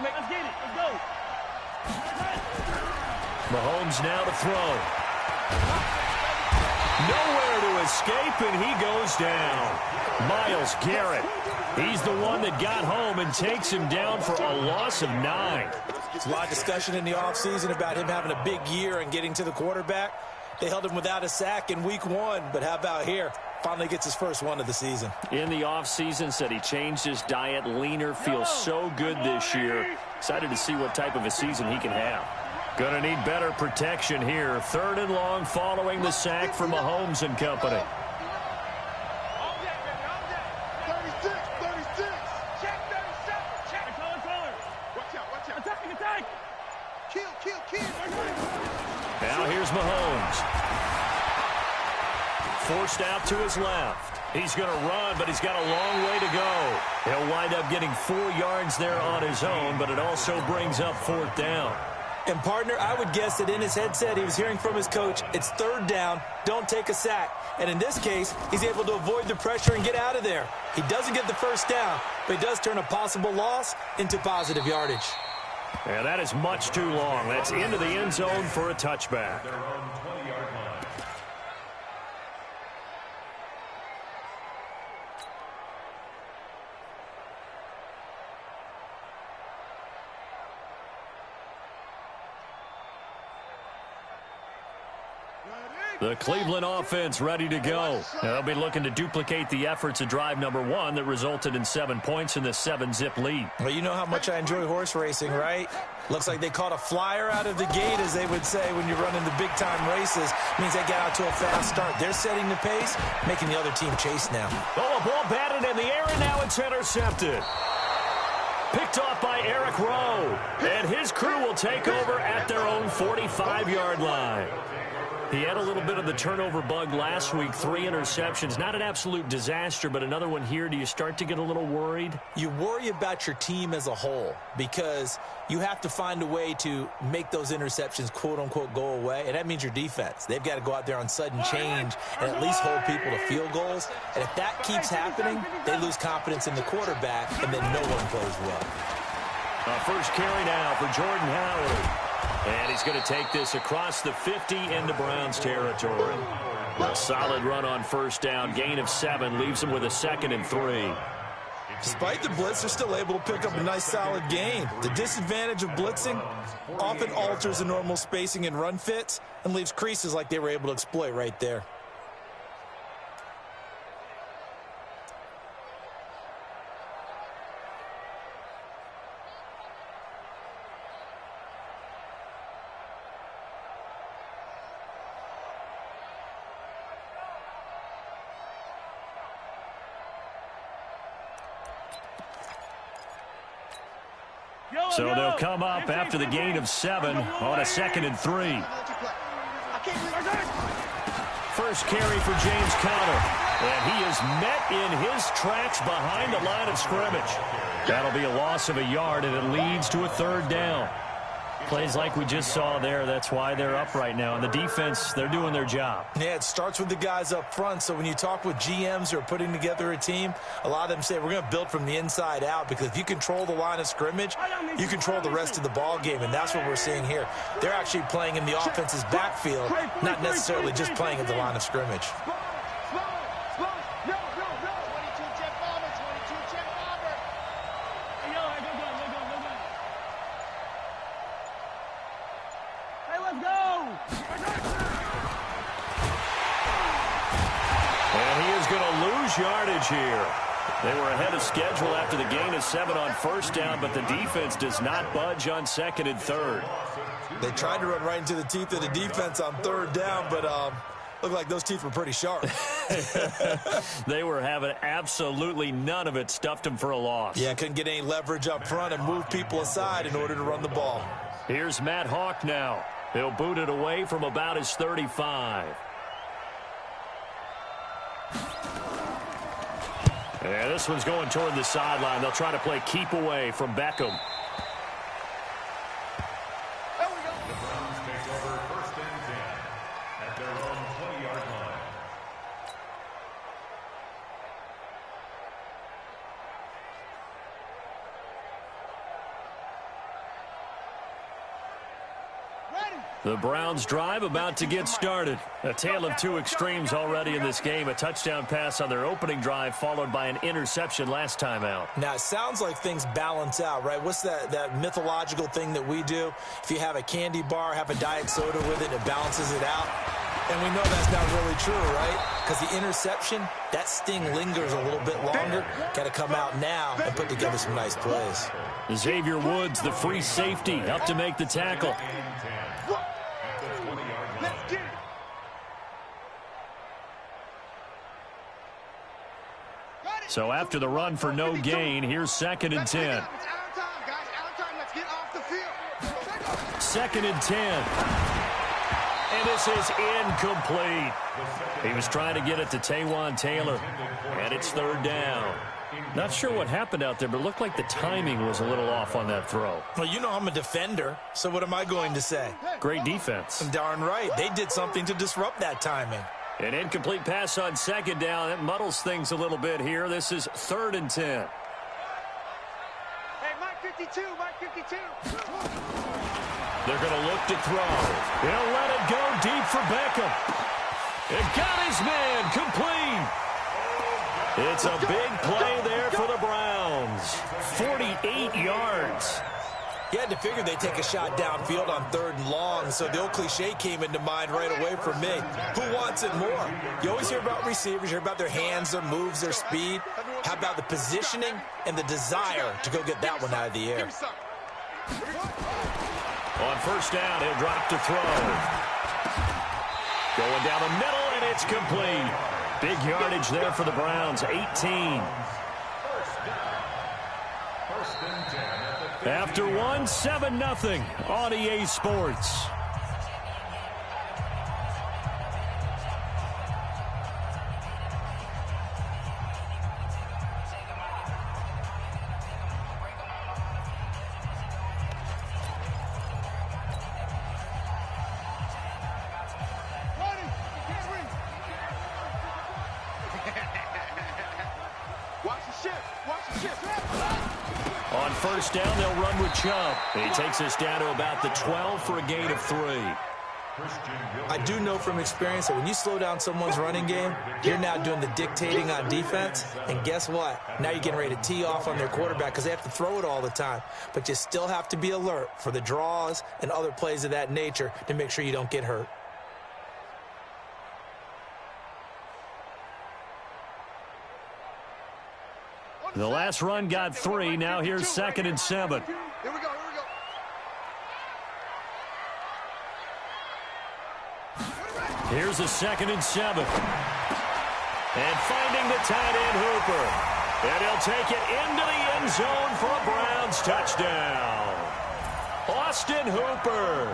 Let's get it. Let's go. Mahomes now to throw. Nowhere to escape, and he goes down. Myles Garrett. He's the one that got home and takes him down for a loss of 9. There's a lot of discussion in the offseason about him having a big year and getting to the quarterback. They held him without a sack in week 1, but how about here? Finally gets his first one of the season. In the offseason, said he changed his diet, leaner, feels so good this year. Excited to see what type of a season he can have. Going to need better protection here. 3rd and long following the sack for Mahomes and company. 36. Check 37. Check. Watch out. Attack. Kill. Now here's Mahomes. Forced out to his left. He's going to run, but he's got a long way to go. He'll wind up getting 4 yards there on his own, but it also brings up 4th down. And, partner, I would guess that in his headset he was hearing from his coach, it's 3rd down, don't take a sack. And in this case, he's able to avoid the pressure and get out of there. He doesn't get the 1st down, but he does turn a possible loss into positive yardage. Yeah, that is much too long. That's into the end zone for a touchback. The Cleveland offense ready to go. They'll be looking to duplicate the efforts of drive number 1 that resulted in 7 points in the 7-zip lead. Well, you know how much I enjoy horse racing, right? Looks like they caught a flyer out of the gate, as they would say when you're running the big-time races. Means they get out to a fast start. They're setting the pace, making the other team chase now. Oh, a ball batted in the air, and now it's intercepted. Picked off by Eric Rowe. And his crew will take over at their own 45-yard line. He had a little bit of the turnover bug last week, 3 interceptions. Not an absolute disaster, but another one here. Do you start to get a little worried? You worry about your team as a whole because you have to find a way to make those interceptions, quote-unquote, go away, and that means your defense. They've got to go out there on sudden change and at least hold people to field goals. And if that keeps happening, they lose confidence in the quarterback, and then no one plays well. First carry now for Jordan Howard. And he's going to take this across the 50 into Browns territory. A solid run on 1st down. Gain of 7 leaves him with a 2nd and 3. Despite the blitz, they're still able to pick up a nice solid gain. The disadvantage of blitzing often alters the normal spacing and run fits and leaves creases like they were able to exploit right there. So they'll come up after the gain of 7 on a 2nd and 3. First carry for James Conner. And he is met in his tracks behind the line of scrimmage. That'll be a loss of a yard, and it leads to a 3rd down. Plays like we just saw there, that's why they're up right now. And the defense, they're doing their job. Yeah, it starts with the guys up front. So when you talk with GMs who are putting together a team, a lot of them say we're going to build from the inside out, because if you control the line of scrimmage, you control the rest of the ball game, and that's what we're seeing here. They're actually playing in the offense's backfield, not necessarily just playing at the line of scrimmage. Yardage here. They were ahead of schedule after the gain of 7 on 1st down, but the defense does not budge on 2nd and 3rd. They tried to run right into the teeth of the defense on 3rd down, but looked like those teeth were pretty sharp. They were having absolutely none of it. Stuffed them for a loss. Yeah, couldn't get any leverage up front and move people aside in order to run the ball. Here's Matt Hawk now. He'll boot it away from about his 35. Yeah, this one's going toward the sideline. They'll try to play keep away from Beckham. The Browns take over 1st and 10 at their own 20-yard line. The Browns drive about to get started. A tale of two extremes already in this game. A touchdown pass on their opening drive followed by an interception last time out. Now, it sounds like things balance out, right? What's that mythological thing that we do? If you have a candy bar, have a diet soda with it, it balances it out. And we know that's not really true, right? Because the interception, that sting lingers a little bit longer. Got to come out now and put together some nice plays. Xavier Woods, the free safety, up to make the tackle. So after the run for no gain, here's 2nd and 10. 2nd and 10. And this is incomplete. He was trying to get it to Taywan Taylor, and it's 3rd down. Not sure what happened out there, but it looked like the timing was a little off on that throw. Well, you know I'm a defender, so what am I going to say? Great defense. Darn right. They did something to disrupt that timing. An incomplete pass on 2nd down. That muddles things a little bit here. This is 3rd and 10. Hey, Mike 52, Mike 52. They're going to look to throw. He'll let it go deep for Beckham. It got his man complete. It's a big play there for the Browns. 48 yards. You had to figure they'd take a shot downfield on 3rd and long, so the old cliche came into mind right away for me. Who wants it more? You always hear about receivers, you hear about their hands, their moves, their speed. How about the positioning and the desire to go get that one out of the air? On 1st down, he'll drop to throw. Going down the middle, and it's complete. Big yardage there for the Browns, 18. After one, 7-0 on EA Sports. On 1st down, they'll run with Chubb. He takes us down to about the 12 for a gain of 3. I do know from experience that when you slow down someone's running game, you're now doing the dictating on defense. And guess what? Now you're getting ready to tee off on their quarterback because they have to throw it all the time. But you still have to be alert for the draws and other plays of that nature to make sure you don't get hurt. The last run got 3. Now here's 2nd and 7. Here we go, here we go. Here's a 2nd and 7. And finding the tight end Hooper. And he'll take it into the end zone for a Browns touchdown. Austin Hooper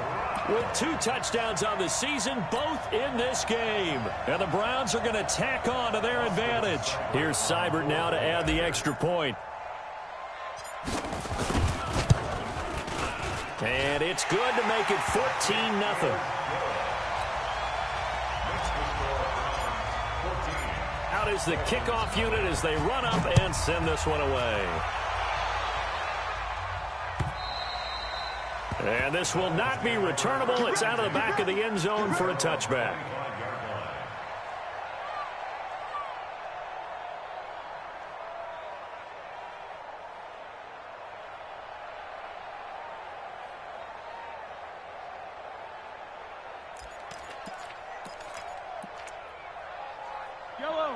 with 2 touchdowns on the season, both in this game. And the Browns are going to tack on to their advantage. Here's Seibert now to add the extra point. And it's good to make it 14-0. Out is the kickoff unit as they run up and send this one away. And this will not be returnable. It's out of the back of the end zone for a touchback.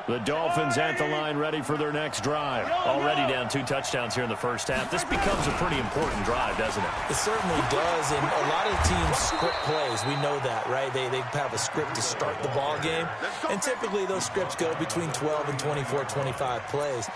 The Dolphins at the line ready for their next drive. Already down 2 touchdowns here in the first half. This becomes a pretty important drive, doesn't it? It certainly does, and a lot of teams script plays. We know that, right? They have a script to start the ball game, and typically those scripts go between 12 and 24, 25 plays.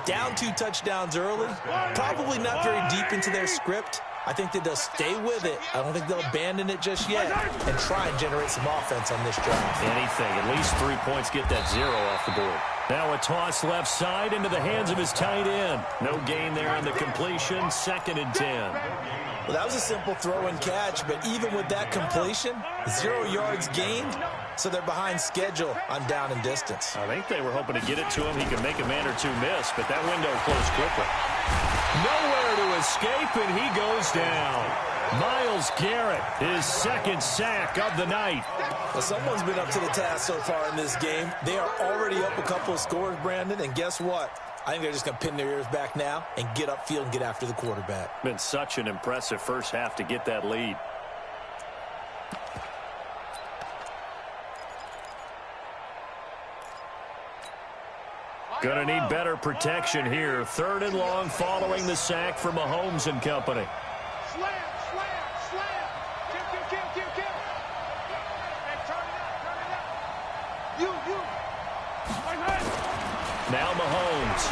Down 2 touchdowns early, probably not very deep into their script. I think that they'll stay with it. I don't think they'll abandon it just yet and try and generate some offense on this drive. Anything. At least 3 points, get that 0 off the board. Now a toss left side into the hands of his tight end. No gain there on the completion. 2nd and 10. Well, that was a simple throw and catch, but even with that completion, 0 yards gained, so they're behind schedule on down and distance. I think they were hoping to get it to him. He could make a man or 2 miss, but that window closed quickly. Nowhere to escape, and he goes down. Myles Garrett, his second sack of the night. Well, someone's been up to the task so far in this game. They are already up a couple of scores, Brandon, and guess what? I think they're just going to pin their ears back now and get upfield and get after the quarterback. Been such an impressive first half to get that lead. Gonna need better protection here. 3rd and long following the sack from Mahomes and company. Slam, slam, slam. Kill. Hey, turn it up. You. Now Mahomes.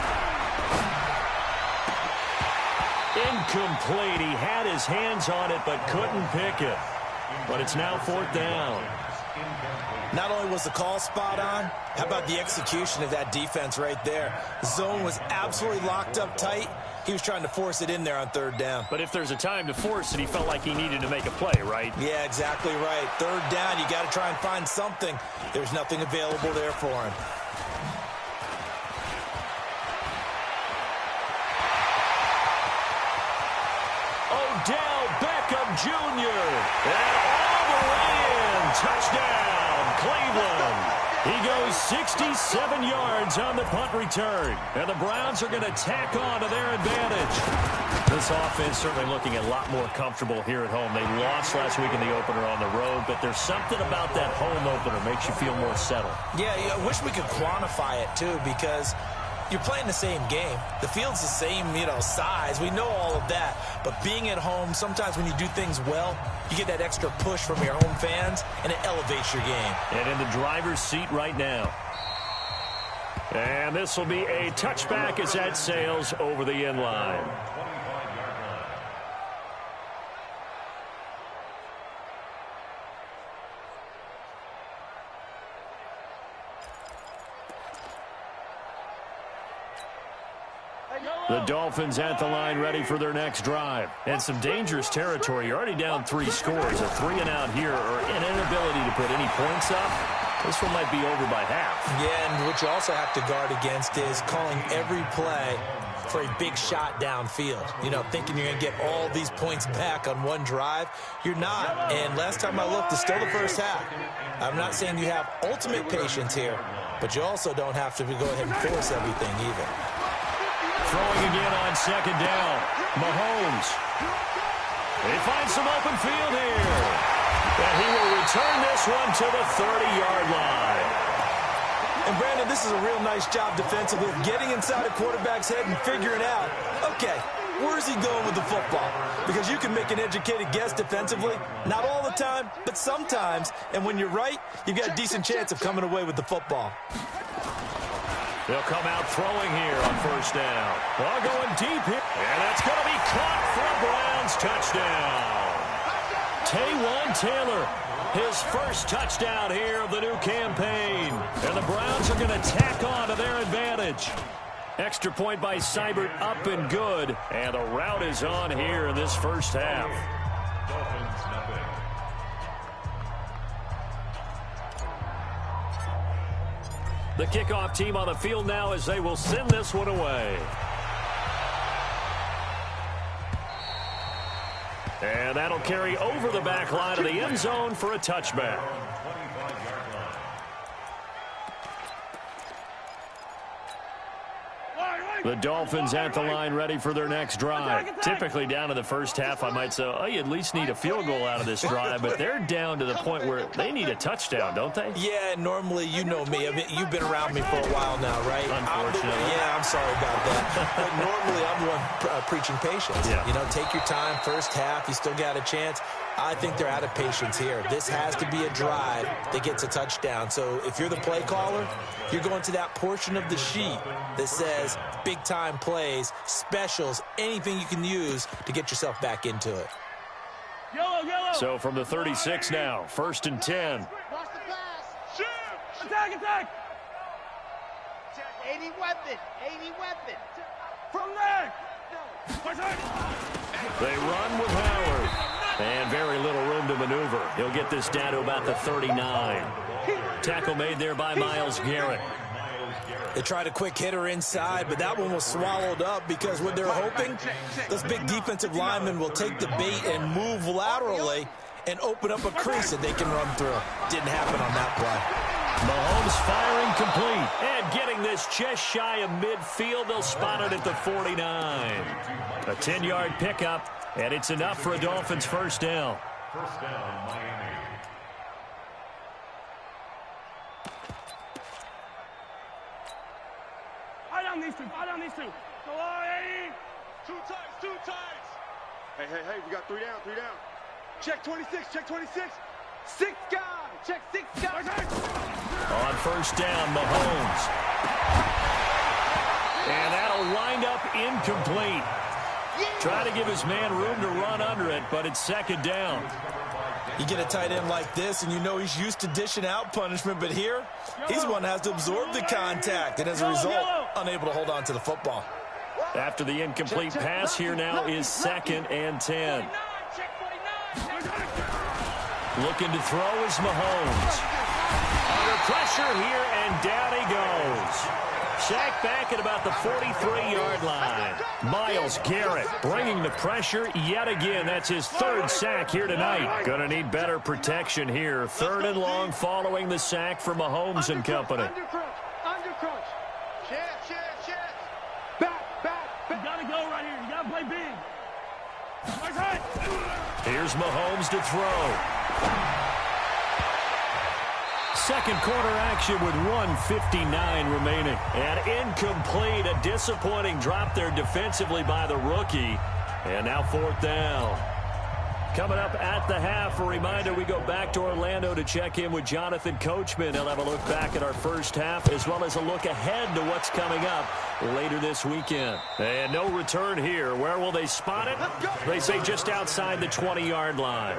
Incomplete. He had his hands on it but couldn't pick it. But it's now 4th down. Not only was the call spot on, how about the execution of that defense right there? The zone was absolutely locked up tight. He was trying to force it in there on 3rd down. But if there's a time to force it, he felt like he needed to make a play, right? Yeah, exactly right. 3rd down, you got to try and find something. There's nothing available there for him. Odell Beckham Jr. And all the way in. Touchdown, Cleveland. He goes 67 yards on the punt return. And the Browns are going to tack on to their advantage. This offense certainly looking a lot more comfortable here at home. They lost last week in the opener on the road, but there's something about that home opener makes you feel more settled. Yeah, I wish we could quantify it, too, because you're playing the same game. The field's the same, size. We know all of that. But being at home, sometimes when you do things well, you get that extra push from your home fans, and it elevates your game. And in the driver's seat right now. And this will be a touchback as that sails over the end line. The Dolphins at the line ready for their next drive. And some dangerous territory. You're already down 3 scores. A 3 and out here or an inability to put any points up. This one might be over by half. Yeah, and what you also have to guard against is calling every play for a big shot downfield. Thinking you're going to get all these points back on one drive. You're not. And last time I looked, it's still the first half. I'm not saying you have ultimate patience here, but you also don't have to go ahead and force everything either. Throwing again on 2nd down. Mahomes. He finds some open field here. And he will return this one to the 30-yard line. And, Brandon, this is a real nice job defensively of getting inside a quarterback's head and figuring out, okay, where's he going with the football? Because you can make an educated guess defensively, not all the time, but sometimes. And when you're right, you've got a decent chance of coming away with the football. They'll come out throwing here on 1st down. Ball going deep here. And that's going to be caught for a Browns touchdown. Taywan Taylor, his first touchdown here of the new campaign. And the Browns are going to tack on to their advantage. Extra point by Seibert, up and good. And the route is on here in this first half. The kickoff team on the field now as they will send this one away. And that'll carry over the back line of the end zone for a touchback. The Dolphins at the line ready for their next drive. Typically down to the first half, I might say, oh, you at least need a field goal out of this drive, but they're down to the point where they need a touchdown, don't they? Yeah, normally, you know me. I mean, you've been around me for a while now, right? Unfortunately. I'm sorry about that. But normally, I'm the one preaching patience. Yeah. Take your time, first half, you still got a chance. I think they're out of patience here. This has to be a drive that gets a touchdown. So if you're the play caller, you're going to that portion of the sheet that says big-time plays, specials, anything you can use to get yourself back into it. Yellow. So from the 36 now, 1st and 10. Lost the pass. Shoot. Attack. 80 weapon. From there. They run with Howard. And very little room to maneuver. He'll get this down to about the 39. Tackle made there by Myles Garrett. They tried a quick hitter inside, but that one was swallowed up because what they're hoping, those big defensive linemen will take the bait and move laterally and open up a crease that they can run through. Didn't happen on that play. Mahomes firing complete. And getting this just shy of midfield. They'll spot it at the 49. A 10-yard pickup, and it's enough for a Dolphins first down. First down, Miami. Eye down these two. Go on, Eddie. Two tights. Hey, we got three down. Check 26. 6 guys. Check 6 guys. On first down, Mahomes. And that'll wind up incomplete. Try to give his man room to run under it, but it's second down. You get a tight end like this, and you know he's used to dishing out punishment, but here, he's one that has to absorb the contact, and as a result, unable to hold on to the football. After the incomplete pass, here now is 2nd and 10. Looking to throw is Mahomes. Under pressure here, and down he goes. Sacked back at about the 43-yard line. Myles Garrett bringing the pressure yet again. That's his 3rd sack here tonight. Going to need better protection here. 3rd and long following the sack for Mahomes and company. Under crunch. Check. Back. You got to go right here. You got to play big. Right. Here's Mahomes to throw. Second quarter action with 1:59 remaining. And incomplete. A disappointing drop there defensively by the rookie. And now 4th down. Coming up at the half, a reminder, we go back to Orlando to check in with Jonathan Coachman. He'll have a look back at our first half as well as a look ahead to what's coming up later this weekend. And no return here. Where will they spot it? They say just outside the 20-yard line.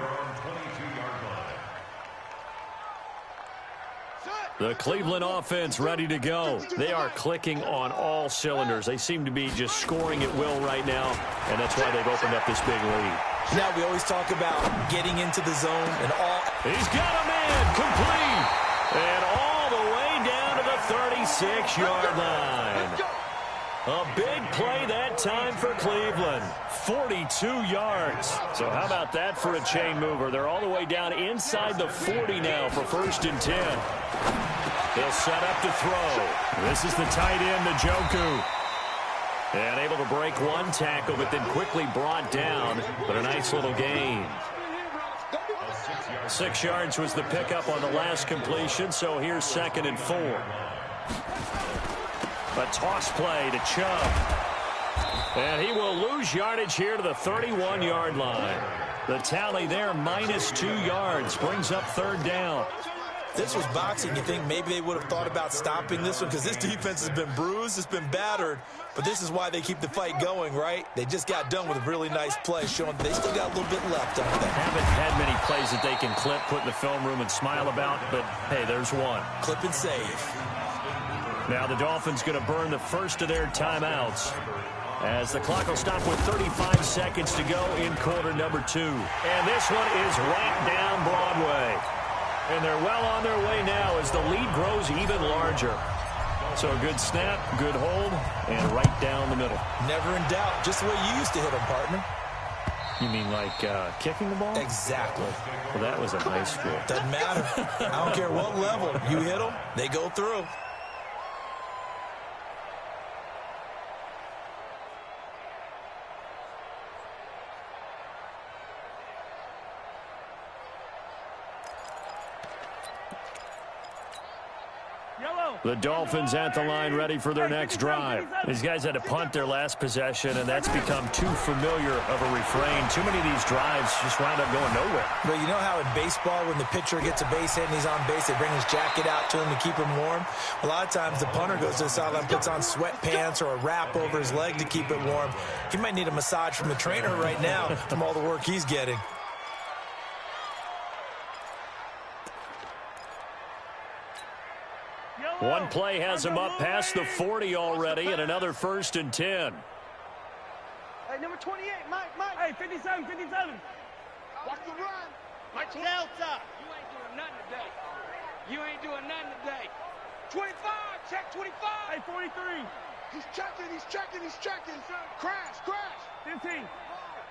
The Cleveland offense ready to go. They are clicking on all cylinders. They seem to be just scoring at will right now, and that's why they've opened up this big lead. Now we always talk about getting into the zone and all. He's got a man complete, and all the way down to the 36-yard line. A big play that time for Cleveland. 42 yards. So how about that for a chain mover? They're all the way down inside the 40 now for 1st and 10. They'll set up to throw. This is the tight end, Njoku. And able to break one tackle, but then quickly brought down. But a nice little gain. 6 yards was the pickup on the last completion, so here's 2nd and 4. A toss play to Chubb. And he will lose yardage here to the 31-yard line. The tally there, -2 yards, brings up 3rd down. This was boxing. You think maybe they would have thought about stopping this one because this defense has been bruised, it's been battered, but this is why they keep the fight going, right? They just got done with a really nice play, showing they still got a little bit left on them. Haven't had many plays that they can clip, put in the film room and smile about, but hey, there's one. Clip and save. Now the Dolphins going to burn the first of their timeouts as the clock will stop with 35 seconds to go in quarter number 2. And this one is right down Broadway. And they're well on their way now as the lead grows even larger. So a good snap, good hold, and right down the middle. Never in doubt. Just the way you used to hit them, partner. You mean like kicking the ball? Exactly. Well, that was in high school. Doesn't matter. I don't care what level. You hit them, they go through. The Dolphins at the line ready for their next drive. These guys had to punt their last possession, and that's become too familiar of a refrain. Too many of these drives just wound up going nowhere. But you know how in baseball, when the pitcher gets a base hit and he's on base, they bring his jacket out to him to keep him warm? A lot of times the punter goes to the sideline, puts on sweatpants or a wrap over his leg to keep it warm. He might need a massage from the trainer right now from all the work he's getting. One play has him up past the 40 already, and another 1st and 10. Hey, number 28, Mike. Hey, 57. Watch the run. Mike Delta. You ain't doing nothing today. 25, check 25. Hey, 43. He's checking. Crash. 15.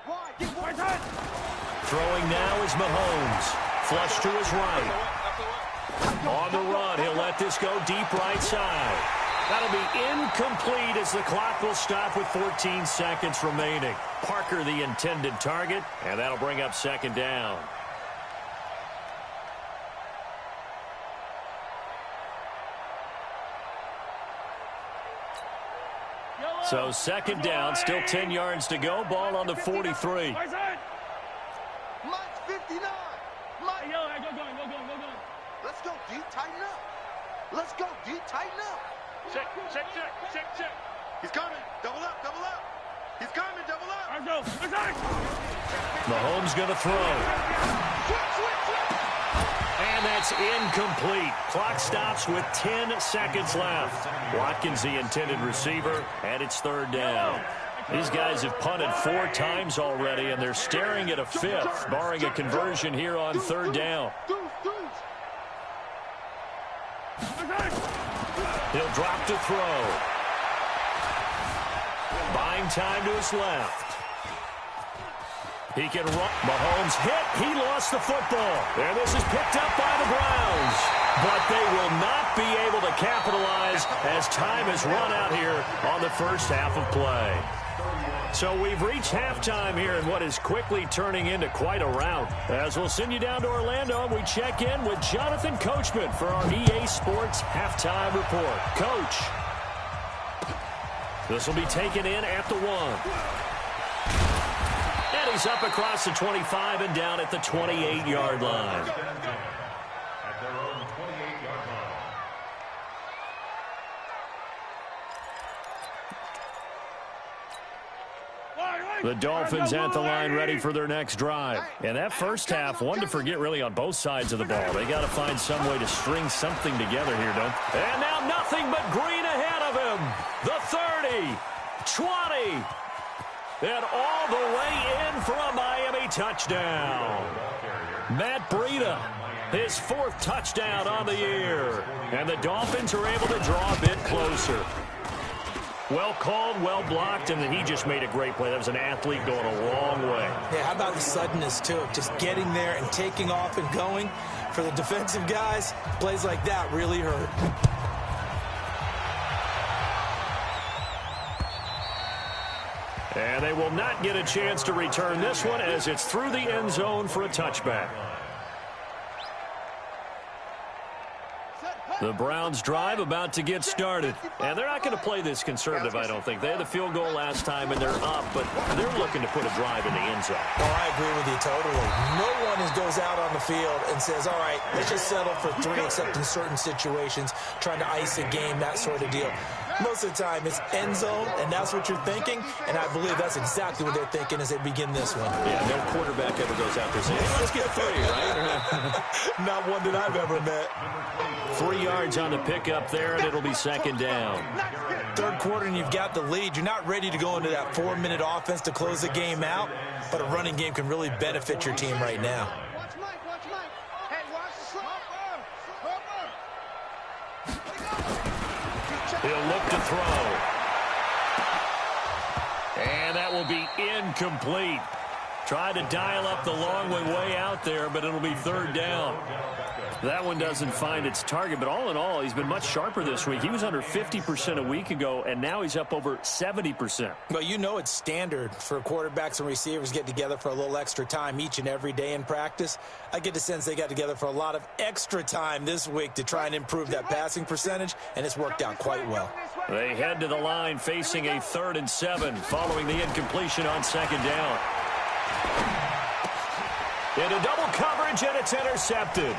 Wide, get one. Throwing now is Mahomes. Flush to his right. On the run, he'll let this go deep right side. That'll be incomplete as the clock will stop with 14 seconds remaining. Parker the intended target, and that'll bring up second down. So second down, still 10 yards to go. Ball on the 43. Mike's 59. Mike. Go. Let's go, D. Tighten up. Check. He's coming. Double up. He's coming. Double up. Mahomes going to throw. And that's incomplete. Clock stops with 10 seconds left. Watkins the intended receiver, and it's third down. These guys have punted 4 times already, and they're staring at a 5th, barring a conversion here on third down. He'll drop to throw. Buying time to his left. He can run. Mahomes hit. He lost the football. And this is picked up by the Browns. But they will not be able to capitalize as time has run out here on the first half of play. So we've reached halftime here in what is quickly turning into quite a rout. As we'll send you down to Orlando, and we check in with Jonathan Coachman for our EA Sports Halftime Report. Coach, this will be taken in at the 1. And he's up across the 25 and down at the 28-yard line. At their own 28-yard line. The Dolphins at the line ready for their next drive. And that first half, one to forget really on both sides of the ball. They got to find some way to string something together here, don't they? And now nothing but green ahead of him. The 30, 20, and all the way in for a Miami touchdown. Matt Breida, his 4th touchdown on the year. And the Dolphins are able to draw a bit closer. Well called, well blocked, and then he just made a great play. That was an athlete going a long way. Yeah, how about the suddenness, too? Just getting there and taking off and going. For the defensive guys, plays like that really hurt. And they will not get a chance to return this one as it's through the end zone for a touchback. The Browns drive about to get started. And they're not going to play this conservative, I don't think. They had the field goal last time, and they're up, but they're looking to put a drive in the end zone. Oh, I agree with you totally. No one goes out on the field and says, all right, let's just settle for 3, except in certain situations, trying to ice a game, that sort of deal. Most of the time, it's end zone, and that's what you're thinking, and I believe that's exactly what they're thinking as they begin this one. Yeah, no quarterback ever goes out there saying, hey, let's get 3, right? Not one that I've ever met. 3 yards on the pickup there, and it'll be second down. Third quarter, and you've got the lead. You're not ready to go into that 4-minute offense to close the game out, but a running game can really benefit your team right now. Watch Mike. Hey, watch the slope. He'll look to throw. And that will be incomplete. Tried to dial up the long way out there, but it'll be third down. That one doesn't find its target, but all in all, he's been much sharper this week. He was under 50% a week ago, and now he's up over 70%. Well, you know it's standard for quarterbacks and receivers get together for a little extra time each and every day in practice. I get the sense they got together for a lot of extra time this week to try and improve that passing percentage, and it's worked out quite well. They head to the line facing a 3rd and 7 following the incompletion on second down. Into double coverage, and it's intercepted.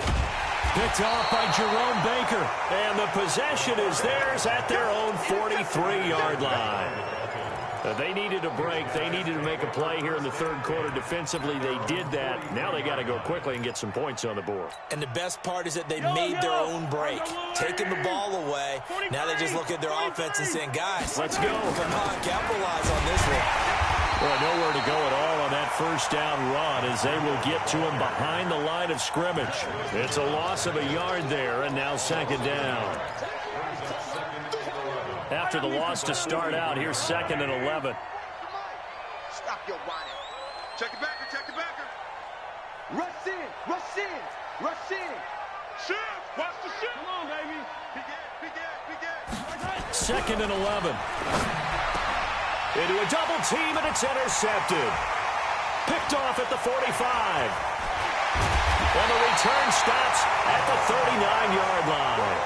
Picked off by Jerome Baker. And the possession is theirs at their own 43-yard line. They needed a break. They needed to make a play here in the third quarter. Defensively, they did that. Now they got to go quickly and get some points on the board. And the best part is that they made their own break. Taking the ball away. Now they just look at their offense and saying, guys, let's go. Come on, capitalize on this one. Boy, nowhere to go at all on that first down run as they will get to him behind the line of scrimmage. It's a loss of a yard there, and now second down. after the loss to start out. Here's 2nd and 11. Stop your whining. Check it backer, check it backer. Rush in, rush in, rush in. Shift, watch the shift. Come on, baby. Begin. 2nd and 11. Into a double team, and it's intercepted. Picked off at the 45. And the return stops at the 39-yard line.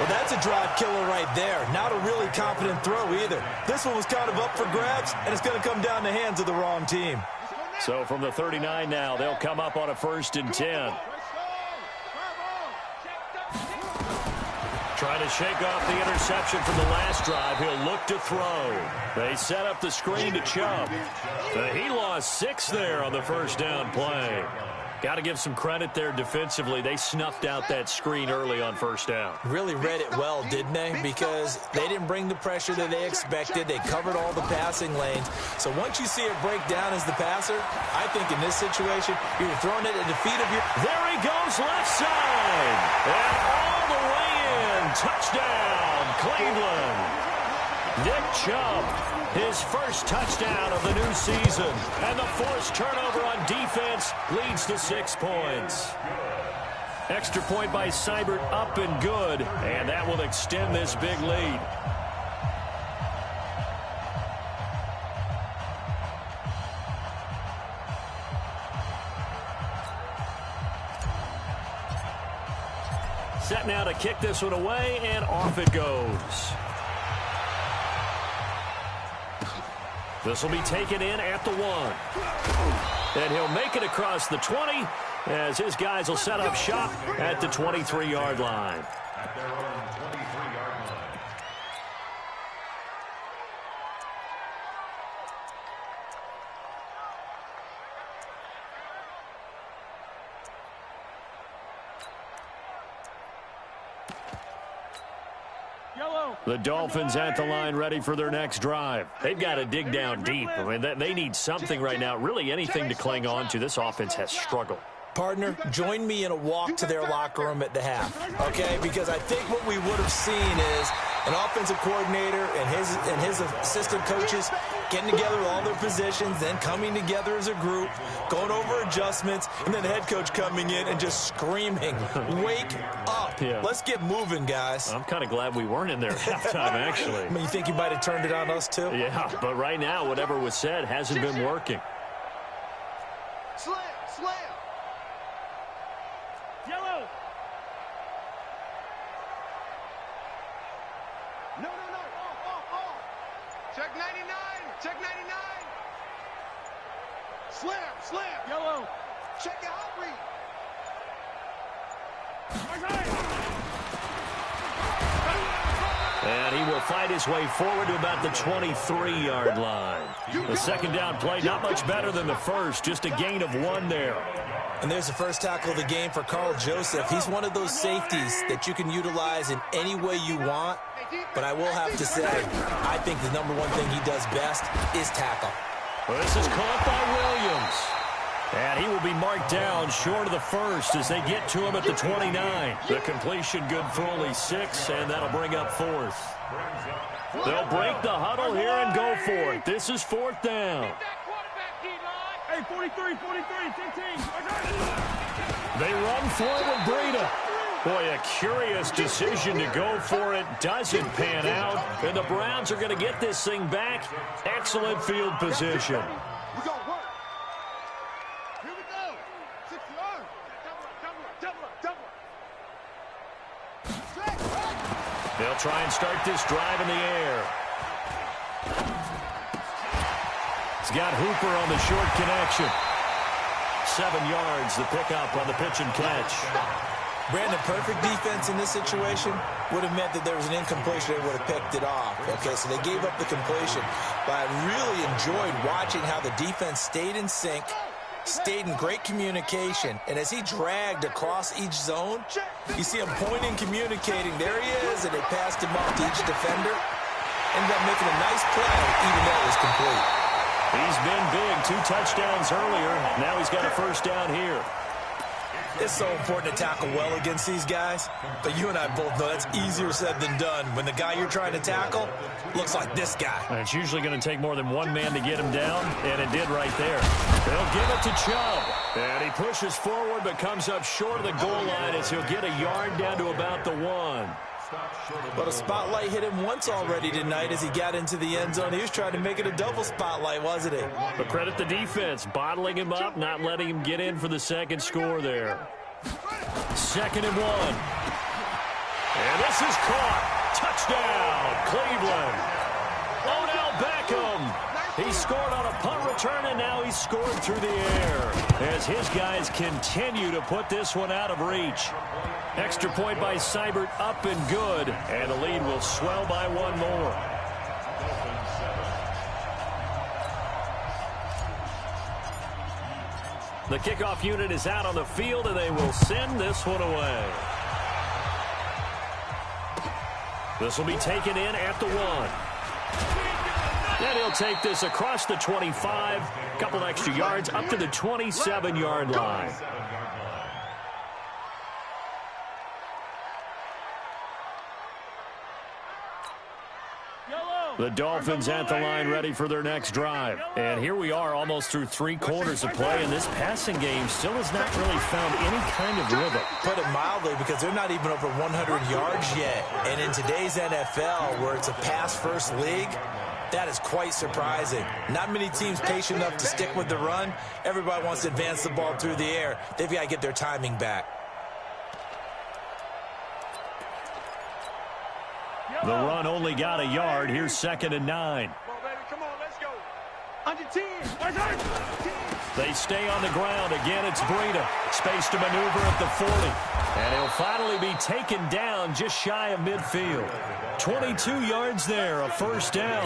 Well, that's a drive killer right there. Not a really confident throw either. This one was kind of up for grabs, and it's going to come down the hands of the wrong team. So from the 39 now, they'll come up on a 1st and 10. Trying to shake off the interception from the last drive. He'll look to throw. They set up the screen to Chubb. He lost 6 there on the 1st down play. Got to give some credit there defensively. They snuffed out that screen early on 1st down. Really read it well, didn't they? Because they didn't bring the pressure that they expected. They covered all the passing lanes. So once you see it break down as the passer, I think in this situation, you're throwing it at the feet of your... There he goes, left side. And all the way in. Touchdown, Cleveland. Nick Chubb, his first touchdown of the new season. And the forced turnover on defense leads to 6 points. Extra point by Seibert, up and good. And that will extend this big lead. Set now to kick this one away, and off it goes. This will be taken in at the 1. And he'll make it across the 20 as his guys will set up shop at the 23-yard line. At their own 23-yard line. The Dolphins at the line ready for their next drive. They've got to dig down deep. I mean, they need something right now, really anything to cling on to. This offense has struggled. Partner, join me in a walk to their locker room at the half, okay? Because I think what we would have seen is an offensive coordinator and his assistant coaches getting together with all their positions, then coming together as a group, going over adjustments, and then the head coach coming in and just screaming, wake up. Yeah. Let's get moving, guys. I'm kind of glad we weren't in there at halftime, actually. I mean, you think you might have turned it on us, too? Yeah, but right now, whatever was said hasn't been working. Slam. Yellow. No. Off. Check 99. Slam. Yellow. Check your hot read. And he will fight his way forward to about the 23-yard line. The 2nd down play, not much better than the first, just a gain of 1 there. And there's the first tackle of the game for Carl Joseph. He's one of those safeties that you can utilize in any way you want. But I will have to say, I think the number one thing he does best is tackle. Well, this is caught by Williams. And he will be marked down short of the first as they get to him at the 29. The completion good for only 6, and that'll bring up 4th. They'll break the huddle here and go for it. This is 4th down. Hey, 43, 15. They run for it with Breida. Boy, a curious decision to go for it. Doesn't pan out. And the Browns are going to get this thing back. Excellent field position. We're going to work. Here we go. 6 yards. Double up. They'll try and start this drive in the air. He's got Hooper on the short connection. 7 yards, the pickup on the pitch and catch. Brandon, perfect defense in this situation would have meant that there was an incompletion. They would have picked it off. Okay, so they gave up the completion. But I really enjoyed watching how the defense stayed in sync, stayed in great communication. And as he dragged across each zone, you see him pointing, communicating. There he is, and they passed him off to each defender. Ended up making a nice play, even though it was complete. He's been big. 2 touchdowns earlier. Now he's got a first down here. It's so important to tackle well against these guys, but you and I both know that's easier said than done when the guy you're trying to tackle looks like this guy. And it's usually going to take more than one man to get him down, and it did right there. They'll give it to Chubb, and he pushes forward but comes up short of the goal line as he'll get a yard down to about the 1. But a spotlight hit him once already tonight as he got into the end zone. He was trying to make it a double spotlight, wasn't he? But credit the defense, bottling him up, not letting him get in for the second score there. 2nd and 1. And this is caught. Touchdown, Cleveland. Odell Beckham. He scored on a punt return, and now he's scored through the air as his guys continue to put this one out of reach. Extra point by Seibert, up and good, and the lead will swell by one more. The kickoff unit is out on the field, and they will send this one away. This will be taken in at the 1. And he'll take this across the 25, couple extra yards up to the 27-yard line. The Dolphins at the line ready for their next drive. And here we are almost through 3 quarters of play, and this passing game still has not really found any kind of rhythm. Put it mildly, because they're not even over 100 yards yet. And in today's NFL, where it's a pass-first league, that is quite surprising. Not many teams patient enough to stick with the run. Everybody wants to advance the ball through the air. They've got to get their timing back. The run only got a yard. Here's 2nd and 9. Come on, let's go. Under 10. They stay on the ground. Again, it's Breida. Space to maneuver at the 40. And he'll finally be taken down just shy of midfield. 22 yards there, a first down.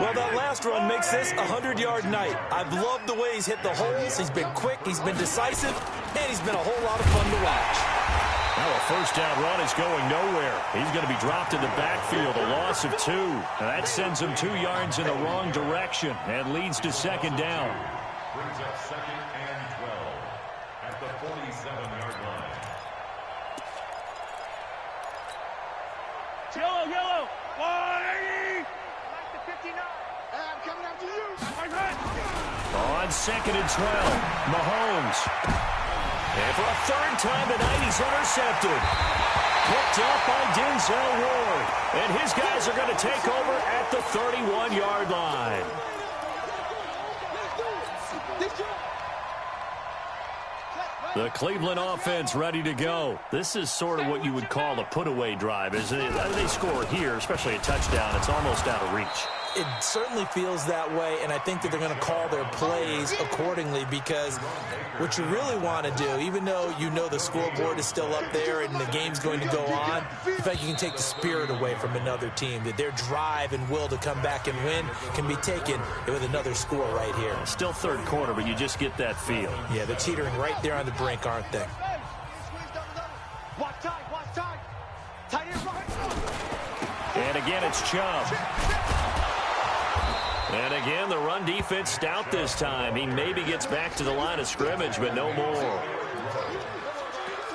Well, that last run makes this a 100-yard night. I've loved the way he's hit the holes. He's been quick, he's been decisive, and he's been a whole lot of fun to watch. Now a first down run is going nowhere. He's going to be dropped in the backfield, a loss of 2. And that sends him 2 yards in the wrong direction and leads to 2nd down. Brings up 2nd and 12 at the 47-yard line. Yellow. 180. Like the 59. I'm coming after you. On 2nd and 12, Mahomes. And for a 3rd time tonight, he's intercepted. Picked up by Denzel Ward. And his guys are going to take over at the 31-yard line. The Cleveland offense ready to go. This is sort of what you would call a put-away drive. As they score here, especially a touchdown, it's almost out of reach. It certainly feels that way, and I think that they're going to call their plays accordingly, because what you really want to do, even though you know the scoreboard is still up there and the game's going to go on, the fact you can take the spirit away from another team, that their drive and will to come back and win can be taken with another score right here. Still 3rd quarter, but you just get that feel. Yeah, they're teetering right there on the brink, aren't they? Watch tight. Tight end right. And again, it's Chubb. And again, the run defense stout this time. He maybe gets back to the line of scrimmage, but no more.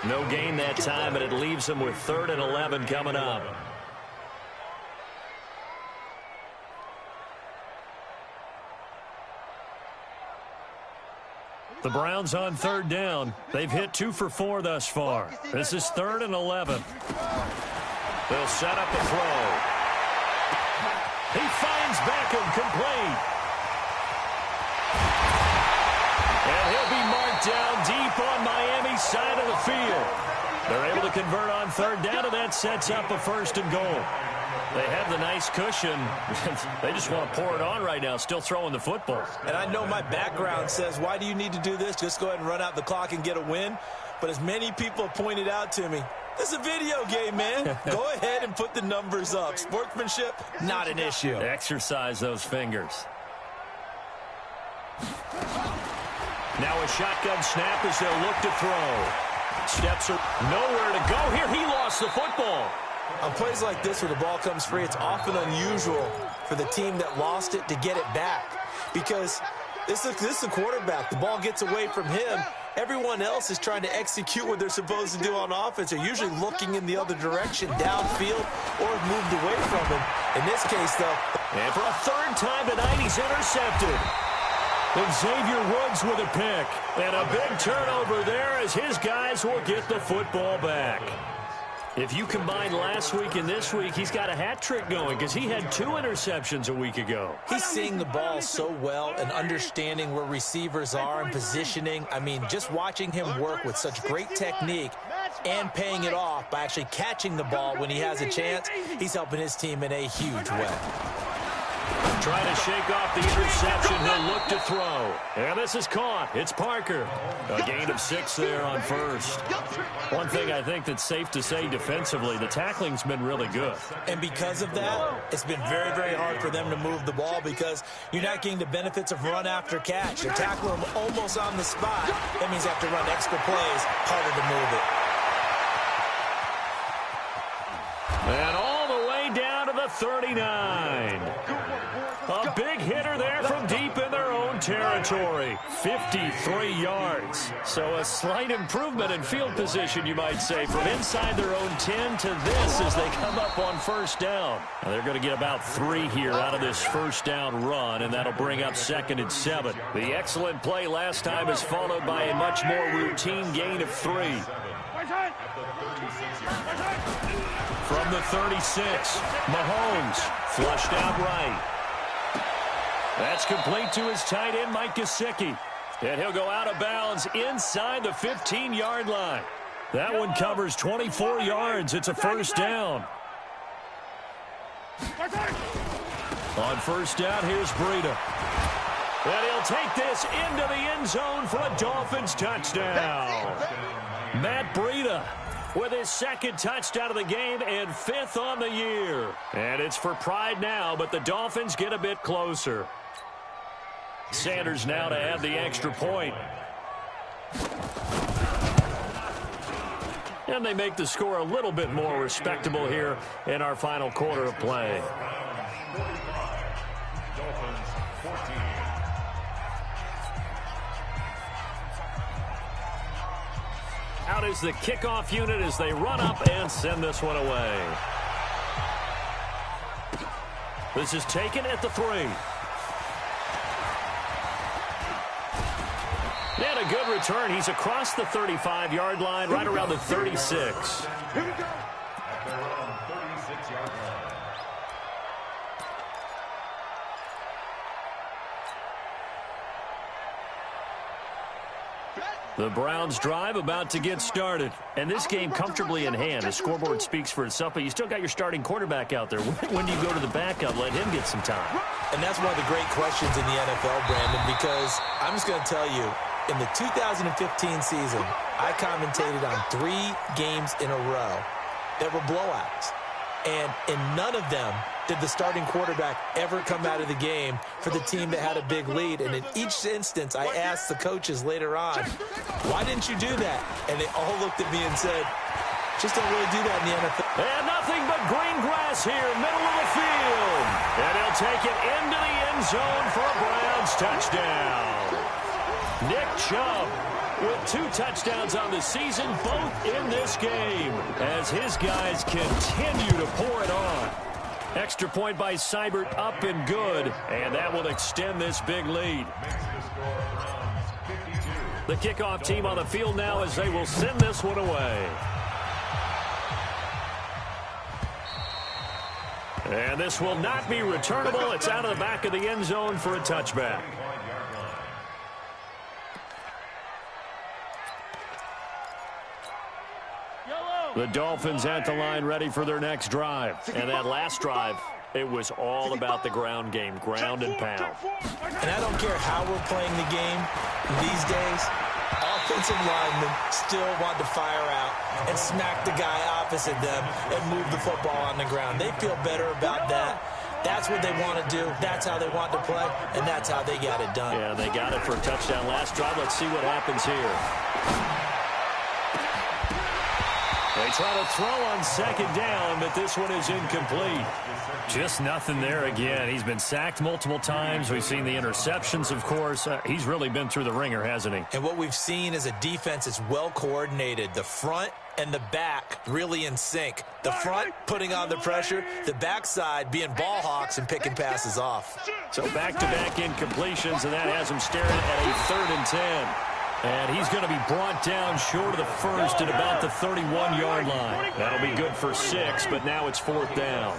No gain that time, and it leaves him with 3rd and 11 coming up. The Browns on 3rd down. They've hit 2 for 4 thus far. This is 3rd and 11. They'll set up a throw. He finds Beckham complete. And he'll be marked down deep on Miami's side of the field. They're able to convert on 3rd down, and that sets up a 1st and goal. They have the nice cushion. They just want to pour it on right now, still throwing the football. And I know my background says, why do you need to do this? Just go ahead and run out the clock and get a win. But as many people have pointed out to me, this is a video game, man. Go ahead and put the numbers up. Sportsmanship, not an issue. Exercise those fingers. Now a shotgun snap as they'll look to throw. Steps are nowhere to go here. He lost the football. On plays like this where the ball comes free, it's often unusual for the team that lost it to get it back, because this is the quarterback. The ball gets away from him, everyone else is trying to execute what they're supposed to do on offense. They're usually looking in the other direction, downfield, or have moved away from him. In this case, though. And for a third time tonight, he's intercepted. And Xavier Woods with a pick. And a big turnover there as his guys will get the football back. If you combine last week and this week, he's got a hat trick going because he had 2 interceptions a week ago. He's seeing the ball so well and understanding where receivers are and positioning. I mean, just watching him work with such great technique and paying it off by actually catching the ball when he has a chance, he's helping his team in a huge way. Trying to shake off the interception, he'll look to throw. And this is caught. It's Parker. A gain of 6 there on first. One thing I think that's safe to say defensively, the tackling's been really good. And because of that, it's been very, very hard for them to move the ball because you're not getting the benefits of run after catch. They're tackling them almost on the spot. That means they have to run extra plays, harder to move it. And all the way down to the 39. A big hitter there from deep in their own territory. 53 yards. So a slight improvement in field position, you might say, from inside their own 10 to this as they come up on first down. Now they're going to get about 3 here out of this first down run, and that'll bring up 2nd and 7. The excellent play last time is followed by a much more routine gain of 3. From the 36, Mahomes flushed out right. That's complete to his tight end, Mike Gesicki. And he'll go out of bounds inside the 15-yard line. That one covers 24 yards. It's a first down. On first down, here's Breida. And he'll take this into the end zone for a Dolphins touchdown. Matt Breida with his 2nd touchdown of the game and 5th on the year. And it's for pride now, but the Dolphins get a bit closer. Sanders now to add the extra point. And they make the score a little bit more respectable here in our final quarter of play. Dolphins 14. Out is the kickoff unit as they run up and send this one away. This is taken at the 3. And a good return. He's across the 35-yard line, right around the 36. Here we go. At their own 36-yard line. The Browns drive about to get started. And this game comfortably in hand. The scoreboard speaks for itself, but you still got your starting quarterback out there. When do you go to the backup? Let him get some time. And that's one of the great questions in the NFL, Brandon, because I'm just going to tell you, in the 2015 season, I commentated on 3 games in a row that were blowouts. And in none of them did the starting quarterback ever come out of the game for the team that had a big lead. And in each instance, I asked the coaches later on, why didn't you do that? And they all looked at me and said, just don't really do that in the NFL. And nothing but green grass here, middle of the field. And he'll take it into the end zone for a Browns touchdown. Nick Chubb with 2 touchdowns on the season, both in this game, as his guys continue to pour it on. Extra point by Seibert, up and good, and that will extend this big lead. The kickoff team on the field now as they will send this one away. And this will not be returnable. It's out of the back of the end zone for a touchback. The Dolphins at the line ready for their next drive. And that last drive, it was all about the ground game, ground and pound. And I don't care how we're playing the game these days, offensive linemen still want to fire out and smack the guy opposite them and move the football on the ground. They feel better about that. That's what they want to do. That's how they want to play, and that's how they got it done. Yeah, they got it for a touchdown last drive. Let's see what happens here. They try to throw on 2nd down, but this one is incomplete. Just nothing there again. He's been sacked multiple times. We've seen the interceptions, of course. He's really been through the ringer, hasn't he? And what we've seen is a defense that's well coordinated. The front and the back really in sync. The front putting on the pressure, the backside being ball hawks and picking passes off. So back-to-back incompletions, and that has him staring at a 3rd and 10. And he's going to be brought down short of the first at about the 31-yard line. That'll be good for 6, but now it's 4th down.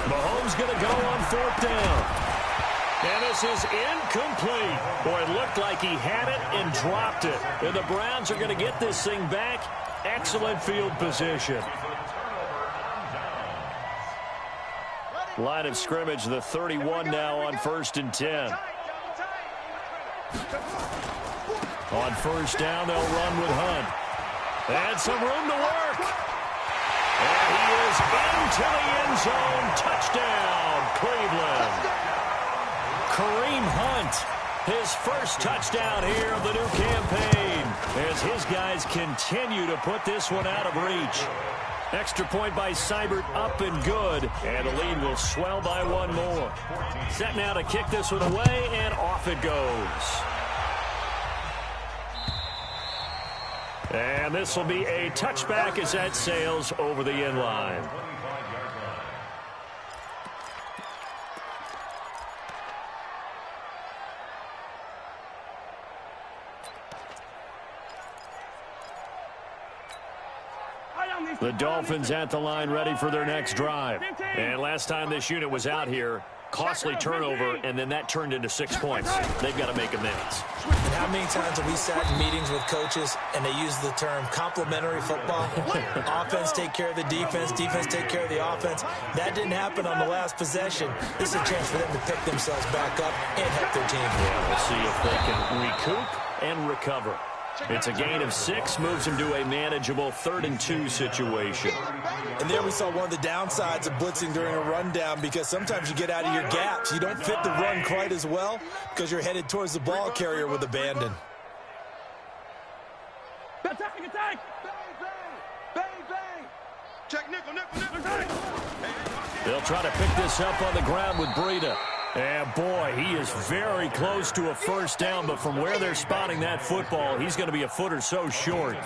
Mahomes going to go on 4th down. And this is incomplete. Boy, it looked like he had it and dropped it. And the Browns are going to get this thing back. Excellent field position. Line of scrimmage, the 31 now on 1st and 10. On 1st down, they'll run with Hunt. And some room to work. And he is into the end zone. Touchdown, Cleveland. Kareem Hunt, his first touchdown here of the new campaign, as his guys continue to put this one out of reach. Extra point by Seibert, up and good, and the lead will swell by 1 more. Set now to kick this one away, and off it goes. And this will be a touchback as that sails over the end line. The Dolphins at the line ready for their next drive. And last time this unit was out here, costly turnover, and then that turned into 6 points. They've got to make amends. And how many times have we sat in meetings with coaches and they use the term complementary football? Offense take care of the defense, defense take care of the offense. That didn't happen on the last possession. This is a chance for them to pick themselves back up and help their team. Yeah, we'll see if they can recoup and recover. It's a gain of 6, moves him to a manageable 3rd and 2 situation. And there we saw one of the downsides of blitzing during a rundown, because sometimes you get out of your gaps. You don't fit the run quite as well because you're headed towards the ball carrier with abandon. Attack! Bang, bang! Bang, bang! Check nickel, nickel, nickel! They'll try to pick this up on the ground with Breida. And, boy, he is very close to a 1st down, but from where they're spotting that football, he's going to be a foot or so short.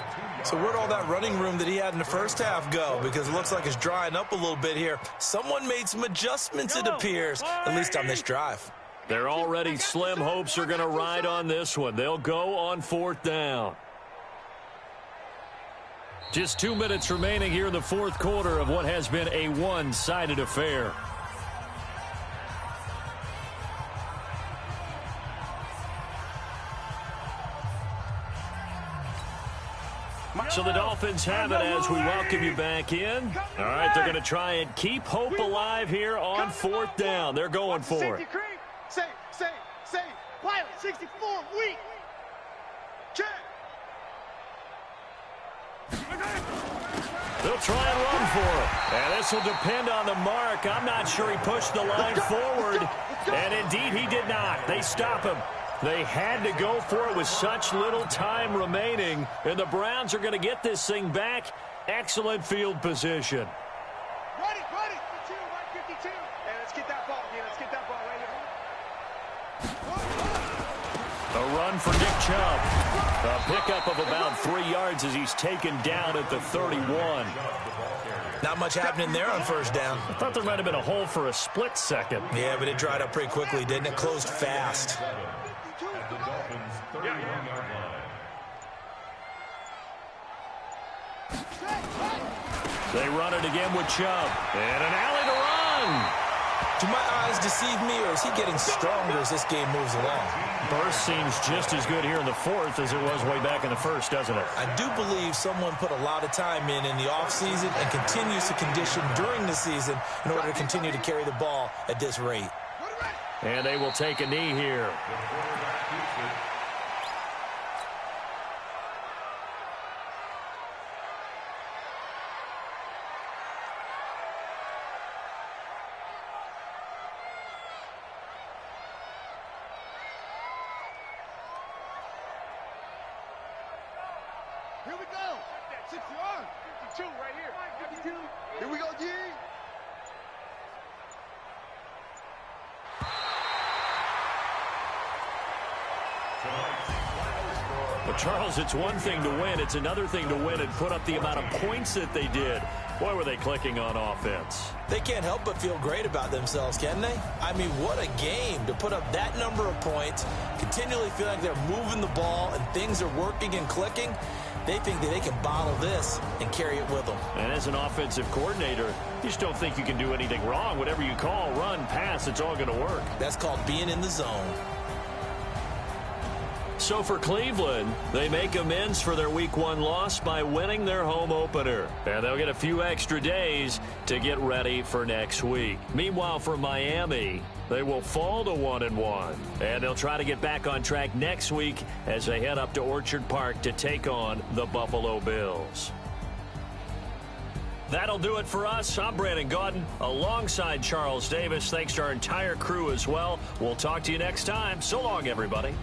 So where'd all that running room that he had in the first half go? Because it looks like it's drying up a little bit here. Someone made some adjustments, it appears, at least on this drive. Their already slim hopes are going to ride on this one. They'll go on 4th down. Just 2 minutes remaining here in the 4th quarter of what has been a one-sided affair. So the Dolphins have it as we welcome you back in. All right, they're going to try and keep hope alive here on 4th down. They're going for it. Say, pilot, 64, weak. Check. They'll try and run for it. And this will depend on the mark. I'm not sure he pushed the line forward. And indeed, he did not. They stop him. They had to go for it with such little time remaining. And the Browns are going to get this thing back. Excellent field position. Ready. 152. Hey, let's get that ball again. Let's get that ball right here. A run for Nick Chubb. A pickup of about 3 yards as he's taken down at the 31. Not much happening there on 1st down. I thought there might have been a hole for a split second. Yeah, but it dried up pretty quickly, didn't it? Closed fast. At the Dolphins' 31-yard line. They run it again with Chubb. And an alley to run. Do my eyes deceive me, or is he getting stronger as this game moves along? Burst seems just as good here in the 4th as it was way back in the 1st, doesn't it? I do believe someone put a lot of time in the offseason and continues to condition during the season in order to continue to carry the ball at this rate. And they will take a knee here. Here we go. that. 61. 52 right here. 52. Here we go, G. Well, Charles, it's one thing to win. It's another thing to win and put up the amount of points that they did. Boy, were they clicking on offense. They can't help but feel great about themselves, can they? I mean, what a game to put up that number of points, continually feel like they're moving the ball and things are working and clicking. They think that they can bottle this and carry it with them. And as an offensive coordinator, you just don't think you can do anything wrong. Whatever you call, run, pass, it's all going to work. That's called being in the zone. So for Cleveland, they make amends for their Week 1 loss by winning their home opener. And they'll get a few extra days to get ready for next week. Meanwhile, for Miami, they will fall to 1-1. And they'll try to get back on track next week as they head up to Orchard Park to take on the Buffalo Bills. That'll do it for us. I'm Brandon Gaudin alongside Charles Davis. Thanks to our entire crew as well. We'll talk to you next time. So long, everybody.